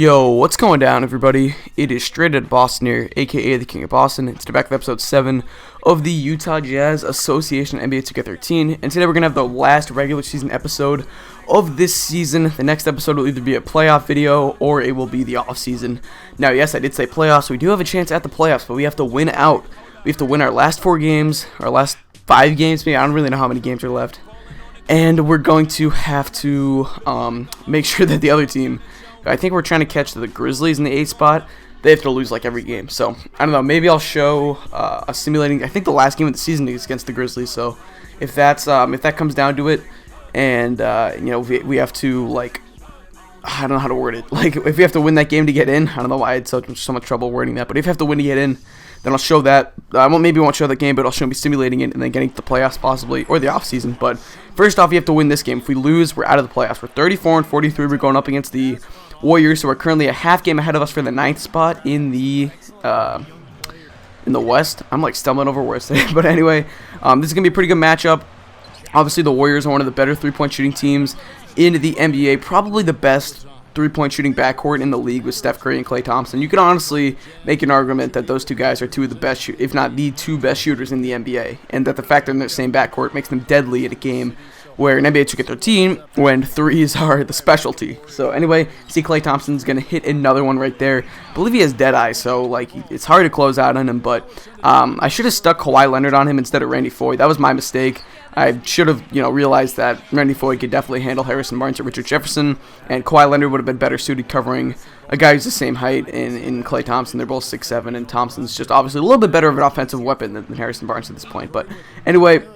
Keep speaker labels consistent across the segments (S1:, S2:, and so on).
S1: Yo, what's going down, everybody? It is Straight Outta Boston here, aka the King of Boston. It's back with episode 7 of the Utah Jazz Association NBA 2K13, and today we're going to have the last regular season episode of this season. The next episode will either be a playoff video, or it will be the off-season. Now, yes, I did say playoffs, so we do have a chance at the playoffs, but we have to win out. We have to win our last 4 games, our last 5 games, maybe. I don't really know how many games are left. And we're going to have to make sure that the other team... I think we're trying to catch the Grizzlies in the 8th spot. They have to lose like every game. So, I don't know. Maybe I'll show a simulating... I think the last game of the season is against the Grizzlies. So, if that comes down to it, and, you know, we have to, like... I don't know how to word it. Like, if we have to win that game to get in, I don't know why I had so much trouble wording that. But if you have to win to get in, then I'll show that. Maybe I won't show that game, but I'll show me simulating it and then getting to the playoffs possibly, or the offseason. But first off, you have to win this game. If we lose, we're out of the playoffs. We're 34-43. We're going up against the Warriors, so we're currently a half game ahead of us for the 9th spot in the West. I'm like stumbling over words today, but anyway, this is gonna be a pretty good matchup. Obviously, the Warriors are one of the better three-point shooting teams in the NBA, probably the best three-point shooting backcourt in the league with Steph Curry and Klay Thompson. You can honestly make an argument that those two guys are two of the best, if not the two best shooters in the NBA, and that the fact they're in the same backcourt makes them deadly at a game where in NBA 2K13, when threes are the specialty. So anyway, see Klay Thompson's going to hit another one right there. I believe he has dead eye, so like it's hard to close out on him, but I should have stuck Kawhi Leonard on him instead of Randy Foye. That was my mistake. I should have, realized that Randy Foye could definitely handle Harrison Barnes or Richard Jefferson, and Kawhi Leonard would have been better suited covering a guy who's the same height in Klay Thompson. They're both 6'7", and Thompson's just obviously a little bit better of an offensive weapon than Harrison Barnes at this point. But anyway,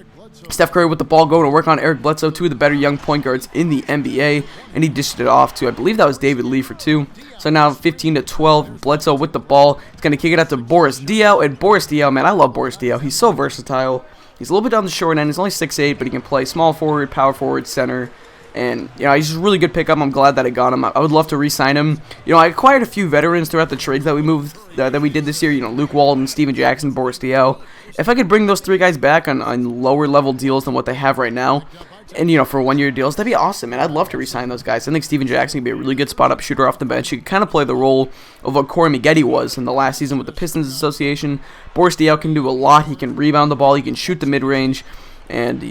S1: Steph Curry with the ball going to work on Eric Bledsoe, two of the better young point guards in the NBA, and he dished it off to, I believe that was David Lee for 2. So now 15-12, Bledsoe with the ball. He's going to kick it out to Boris Diaw, and Boris Diaw, man, I love Boris Diaw. He's so versatile. He's a little bit down the short end. He's only 6'8", but he can play small forward, power forward, center. And, he's just a really good pickup. I'm glad that I got him. I would love to re-sign him. I acquired a few veterans throughout the trades that we did this year. Luke Walton, Steven Jackson, Boris Diaw. If I could bring those 3 guys back on lower level deals than what they have right now, and, for 1-year deals, that'd be awesome, man. I'd love to re-sign those guys. I think Steven Jackson could be a really good spot-up shooter off the bench. He could kind of play the role of what Corey Maggette was in the last season with the Pistons Association. Boris Diaw can do a lot. He can rebound the ball. He can shoot the mid-range. And,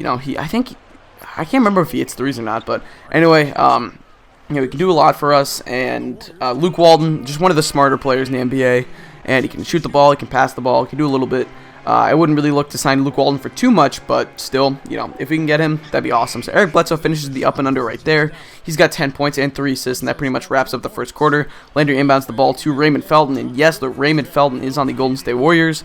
S1: I can't remember if he hits threes or not, but anyway, he can do a lot for us. And Luke Walton, just one of the smarter players in the NBA, and he can shoot the ball, he can pass the ball, he can do a little bit. I wouldn't really look to sign Luke Walton for too much, but still, if we can get him, that'd be awesome. So Eric Bledsoe finishes the up and under right there. He's got 10 points and 3 assists, and that pretty much wraps up the first quarter. Landry inbounds the ball to Raymond Felton, and yes, the Raymond Felton is on the Golden State Warriors.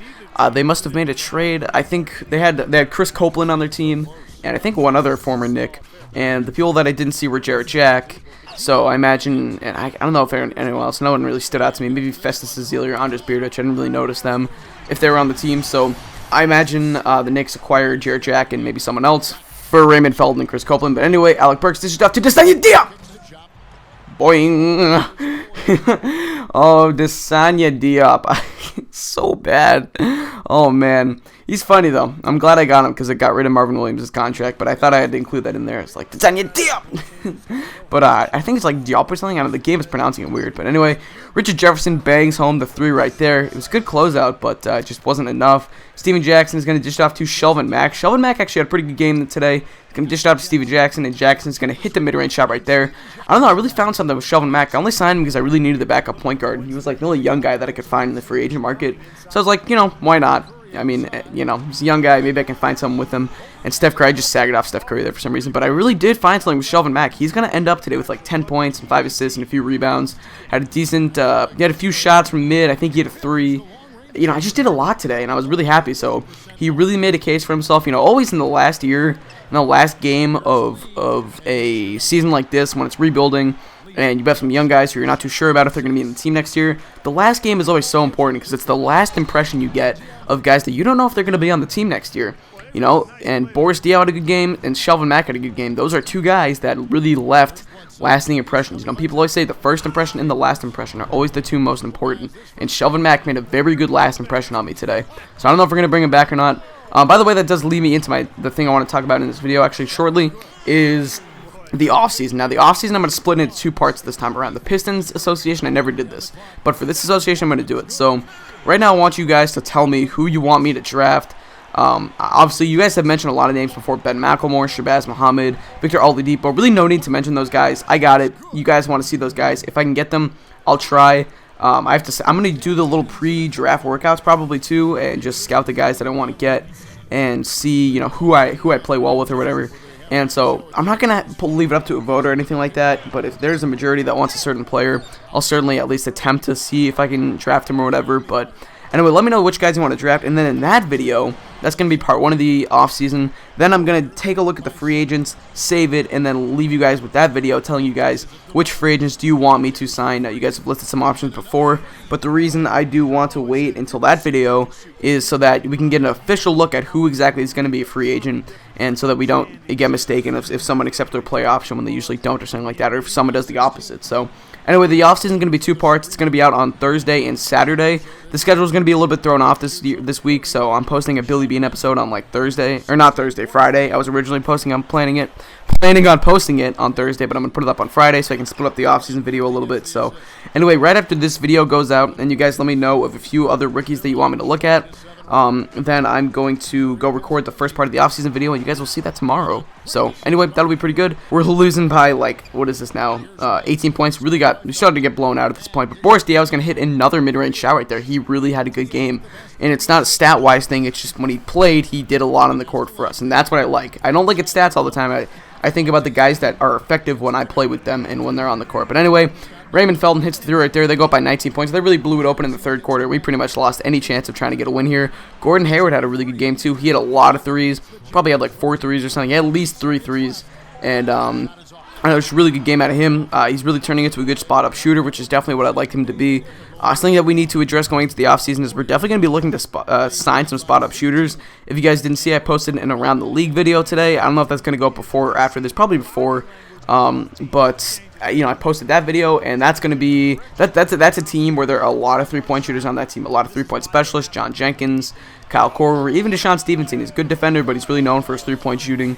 S1: They must have made a trade. I think they had Chris Copeland on their team, and I think one other former Knick. And the people that I didn't see were Jarrett Jack. So I imagine, and I don't know if anyone else, no one really stood out to me. Maybe Festus Ezeli or Andres Beardich. I didn't really notice them if they were on the team. So I imagine the Knicks acquired Jarrett Jack and maybe someone else for Raymond Felton and Chris Copeland. But anyway, Alec Burks dishes off to Desanya Diop. Boing. Oh, Desanya Diop. So bad. Oh, man. He's funny, though. I'm glad I got him because it got rid of Marvin Williams' contract, but I thought I had to include that in there. It's like, Desanya Diop! But I think it's like Diop or something. I don't know. The game is pronouncing it weird. But anyway, Richard Jefferson bangs home the 3 right there. It was a good closeout, but it just wasn't enough. Steven Jackson is going to dish it off to Shelvin Mack. Shelvin Mack actually had a pretty good game today. He's going to dish it off to Steven Jackson, and Jackson's going to hit the mid-range shot right there. I don't know. I really found something with Shelvin Mack. I only signed him because I really needed the backup point guard. He was like the only young guy that I could find in the free agent market. So I was like, why not? I mean, he's a young guy. Maybe I can find something with him. And Steph Curry, I just sagged off Steph Curry there for some reason. But I really did find something with Shelvin Mack. He's going to end up today with like 10 points and 5 assists and a few rebounds. Had a decent, he had a few shots from mid. I think he had a 3. I just did a lot today, and I was really happy. So he really made a case for himself. Always in the last year, in the last game of a season like this, when it's rebuilding, and you have some young guys who you're not too sure about if they're going to be in the team next year, the last game is always so important because it's the last impression you get of guys that you don't know if they're going to be on the team next year. And Boris Diaw had a good game, and Shelvin Mack had a good game. Those are 2 guys that really left lasting impressions. People always say the first impression and the last impression are always the 2 most important, and Shelvin Mack made a very good last impression on me today. So I don't know if we're going to bring him back or not. By the way, that does lead me into the thing I want to talk about in this video actually shortly, is the offseason. Now, the offseason, I'm going to split into two parts this time around. The Pistons Association, I never did this, but for this association, I'm going to do it. So, right now, I want you guys to tell me who you want me to draft. Obviously, you guys have mentioned a lot of names before: Ben McLemore, Shabazz Muhammad, Victor Oladipo. Really, no need to mention those guys. I got it. You guys want to see those guys? If I can get them, I'll try. I'm going to do the little pre-draft workouts probably too, and just scout the guys that I want to get and see, you know, who I play well with or whatever. And so I'm not going to leave it up to a vote or anything like that, but if there's a majority that wants a certain player, I'll certainly at least attempt to see if I can draft him or whatever. But anyway, let me know which guys you want to draft, and then in that video, that's going to be part 1 of the offseason. Then I'm going to take a look at the free agents, save it, and then leave you guys with that video telling you guys which free agents do you want me to sign. Now, you guys have listed some options before, but the reason I do want to wait until that video is so that we can get an official look at who exactly is going to be a free agent, and so that we don't get mistaken if someone accepts their play option when they usually don't or something like that, or if someone does the opposite. So anyway, the offseason is going to be 2 parts. It's going to be out on Thursday and Saturday. The schedule is going to be a little bit thrown off this week, so I'm posting a Billy Beane episode on like Thursday, or not Thursday, Friday. I was originally planning on posting it on Thursday, but I'm going to put it up on Friday so I can split up the offseason video a little bit. So anyway, right after this video goes out, and you guys let me know of a few other rookies that you want me to look at, then I'm going to go record the first part of the offseason video, and you guys will see that tomorrow. So anyway, that'll be pretty good. We're losing by like, what is this now? 18 points. We started to get blown out at this point. But Boris Diaw was going to hit another mid-range shot right there. He really had a good game. And it's not a stat-wise thing. It's just when he played, he did a lot on the court for us. And that's what I like. I don't look at stats all the time. I think about the guys that are effective when I play with them and when they're on the court. But anyway, Raymond Felton hits the 3 right there. They go up by 19 points. They really blew it open in the third quarter. We pretty much lost any chance of trying to get a win here. Gordon Hayward had a really good game too. He had a lot of threes. Probably had like 4 threes or something. He had at least 3 threes. And it was a really good game out of him. He's really turning into a good spot-up shooter, which is definitely what I'd like him to be. Something that we need to address going into the offseason is we're definitely going to be looking to sign some spot-up shooters. If you guys didn't see, I posted an Around the League video today. I don't know if that's going to go up before or after this. Probably before. But you know, I posted that video, and that's going to be that's a team where there are a lot of three-point shooters on that team, a lot of three-point specialists. John Jenkins, Kyle Korver, even Deshaun Stevenson. He's a good defender, but he's really known for his three-point shooting.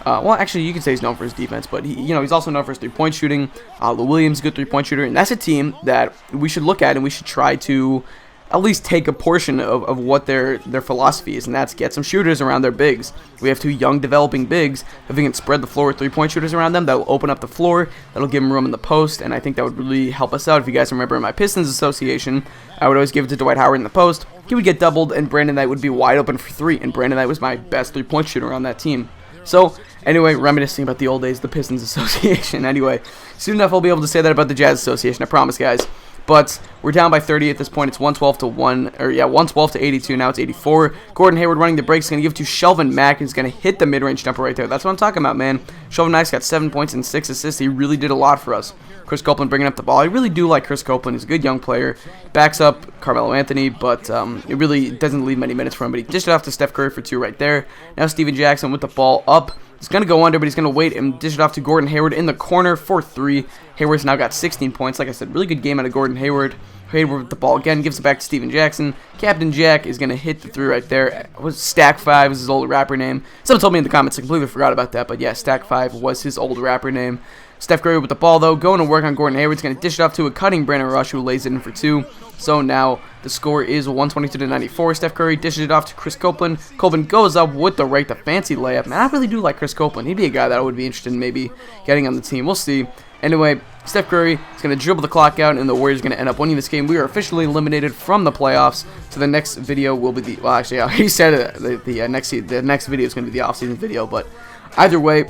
S1: Well, actually, you could say he's known for his defense, but he's also known for his three-point shooting. Lou Williams, good three-point shooter, and that's a team that we should look at, and we should try to at least take a portion of what their philosophy is, and that's get some shooters around their bigs. We have 2 young developing bigs. If we can spread the floor with three-point shooters around them, that will open up the floor. That'll give them room in the post, and I think that would really help us out. If you guys remember in my Pistons association, I would always give it to Dwight Howard in the post. He would get doubled, and Brandon Knight would be wide open for 3, and Brandon Knight was my best three-point shooter on that team. So, anyway, reminiscing about the old days, the Pistons Association. Anyway, soon enough I'll be able to say that about the Jazz Association, I promise, guys. But we're down by 30 at this point. It's 112 to 82. Now it's 84. Gordon Hayward running the breaks. He's going to give it to Shelvin Mack. He's going to hit the mid-range jumper right there. That's what I'm talking about, man. Shelvin Mack's got 7 points and 6 assists. He really did a lot for us. Chris Copeland bringing up the ball. I really do like Chris Copeland. He's a good young player. Backs up Carmelo Anthony, but it really doesn't leave many minutes for him. But he dished it off to Steph Curry for 2 right there. Now Steven Jackson with the ball up. He's going to go under, but he's going to wait and dish it off to Gordon Hayward in the corner for 3. Hayward's now got 16 points. Like I said, really good game out of Gordon Hayward. Hayward with the ball again, gives it back to Steven Jackson. Captain Jack is going to hit the 3 right there. Was Stack 5 was his old rapper name. Someone told me in the comments, I completely forgot about that, but yeah, Stack 5 was his old rapper name. Steph Curry with the ball, though, going to work on Gordon Hayward. He's going to dish it off to a cutting Brandon Rush, who lays it in for 2. So now the score is 122 to 94. Steph Curry dishes it off to Chris Copeland. Copeland goes up with the right, the fancy layup. Man, I really do like Chris Copeland. He'd be a guy that I would be interested in maybe getting on the team. We'll see. Anyway, Steph Curry is going to dribble the clock out, and the Warriors are going to end up winning this game. We are officially eliminated from the playoffs. So the next video will be the, well, actually, he said it, the next video is going to be the offseason video. But either way,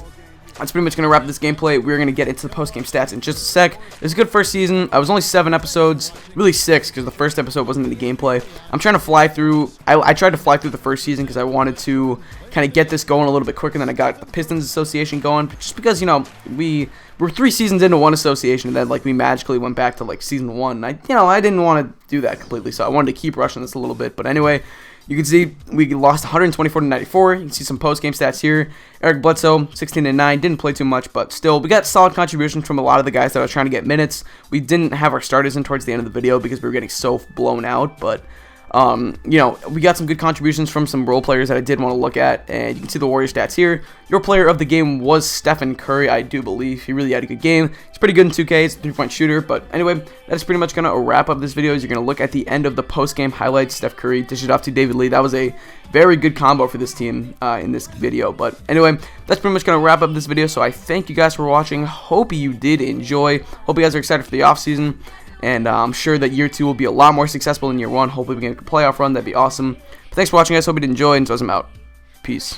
S1: that's pretty much going to wrap this gameplay. We're going to get into the post-game stats in just a sec. It was a good first season. I was only 7 episodes, really 6, because the first episode wasn't in the gameplay. I'm trying to fly through. I tried to fly through the first season because I wanted to kind of get this going a little bit quicker than I got the Pistons Association going. Just because, you know, we're 3 seasons into one association, and then like we magically went back to like season 1. I didn't want to do that completely, so I wanted to keep rushing this a little bit. But anyway, you can see we lost 124 to 94. You can see some post-game stats here. Eric Bledsoe, 16 and 9, didn't play too much, but still, we got solid contributions from a lot of the guys that I was trying to get minutes. We didn't have our starters in towards the end of the video because we were getting so blown out, but You know, we got some good contributions from some role players that I did want to look at, and you can see the Warriors stats here. Your player of the game was Stephen Curry, I do believe. He really had a good game. He's pretty good in 2K. He's a three-point shooter, but anyway, that's pretty much going to wrap up this video. As you're going to look at the end of the post-game highlights. Steph Curry dished it off to David Lee. That was a very good combo for this team in this video. But anyway, that's pretty much going to wrap up this video. So I thank you guys for watching. Hope you did enjoy. Hope you guys are excited for the offseason. And I'm sure that year 2 will be a lot more successful than year 1. Hopefully we can get a playoff run. That'd be awesome. But thanks for watching, guys. Hope you did enjoy. And so I'm out. Peace.